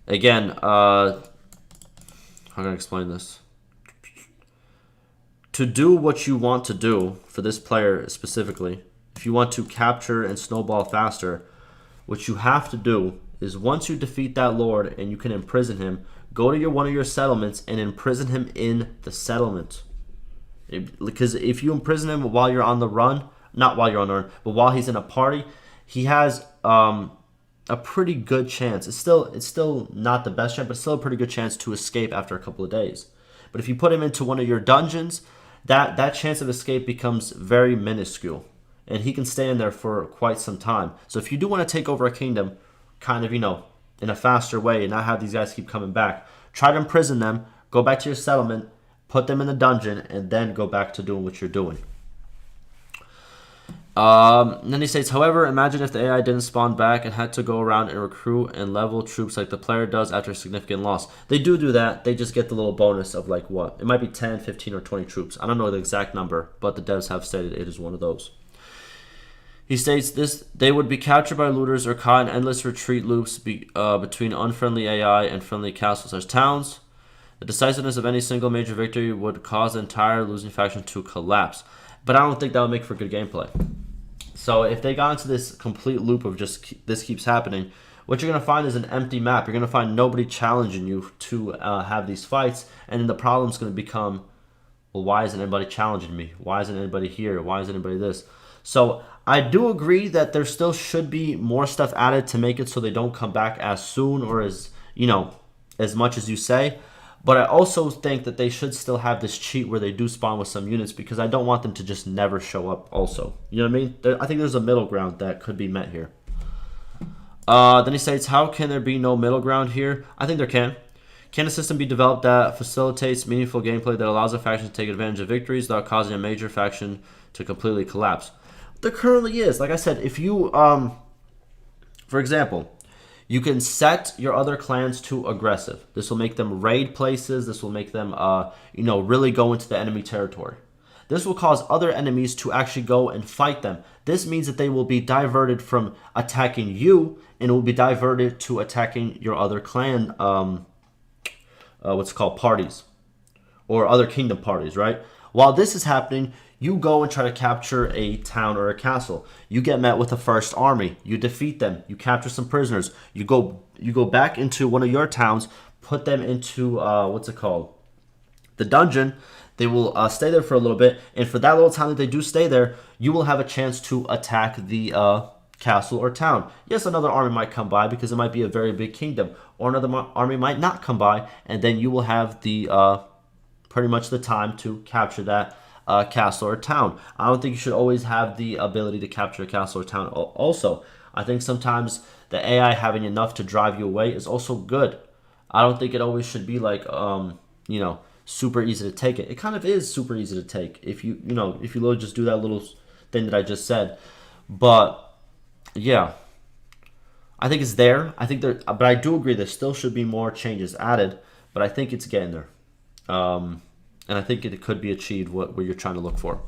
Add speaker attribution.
Speaker 1: Again, how can I explain this? To do what you want to do for this player specifically, if you want to capture and snowball faster, what you have to do is once you defeat that lord and you can imprison him, go to one of your settlements and imprison him in the settlement. Because if you imprison him while you're on the run, not while you're on the run, but while he's in a party, he has a pretty good chance. It's still not the best chance, but still a pretty good chance to escape after a couple of days. But if you put him into one of your dungeons, that chance of escape becomes very minuscule, and he can stay in there for quite some time. So if you do want to take over a kingdom, kind of, in a faster way and not have these guys keep coming back, try to imprison them, go back to your settlement, put them in the dungeon, and then go back to doing what you're doing. And then he states, however, imagine if the AI didn't spawn back and had to go around and recruit and level troops like the player does after a significant loss. They do that. They just get the little bonus of like what? It might be 10, 15, or 20 troops. I don't know the exact number, but the devs have stated it is one of those. He states this: they would be captured by looters or caught in endless retreat loops between unfriendly AI and friendly castles or towns. The decisiveness of any single major victory would cause the entire losing faction to collapse. But I don't think that would make for good gameplay. So if they got into this complete loop of just this keeps happening, what you're going to find is an empty map. You're going to find nobody challenging you to have these fights. And then the problem's going to become, well, why isn't anybody challenging me? Why isn't anybody here? Why isn't anybody this? So I do agree that there still should be more stuff added to make it so they don't come back as soon or as much as you say. But I also think that they should still have this cheat where they do spawn with some units, because I don't want them to just never show up also. You know what I mean? I think there's a middle ground that could be met here. Then he states, how can there be no middle ground here? I think there can. Can a system be developed that facilitates meaningful gameplay that allows a faction to take advantage of victories without causing a major faction to completely collapse? There currently is. Like I said, if you, for example, you can set your other clans to aggressive. This will make them raid places. This will make them, really go into the enemy territory. This will cause other enemies to actually go and fight them. This means that they will be diverted from attacking you, and it will be diverted to attacking your other clan, parties, or other kingdom parties, right? While this is happening, you go and try to capture a town or a castle. You get met with the first army. You defeat them. You capture some prisoners. You go back into one of your towns, put them into, the dungeon. They will stay there for a little bit. And for that little time that they do stay there, you will have a chance to attack the castle or town. Yes, another army might come by because it might be a very big kingdom. Or another army might not come by. And then you will have the pretty much the time to capture that castle or town. I don't think you should always have the ability to capture a castle or town. Also, I think sometimes the AI having enough to drive you away is also good. I don't think it always should be like, super easy to take it. It kind of is super easy to take if you literally just do that little thing that I just said. But yeah, I think it's there. But I do agree there still should be more changes added. But I think it's getting there. And I think it could be achieved what you're trying to look for.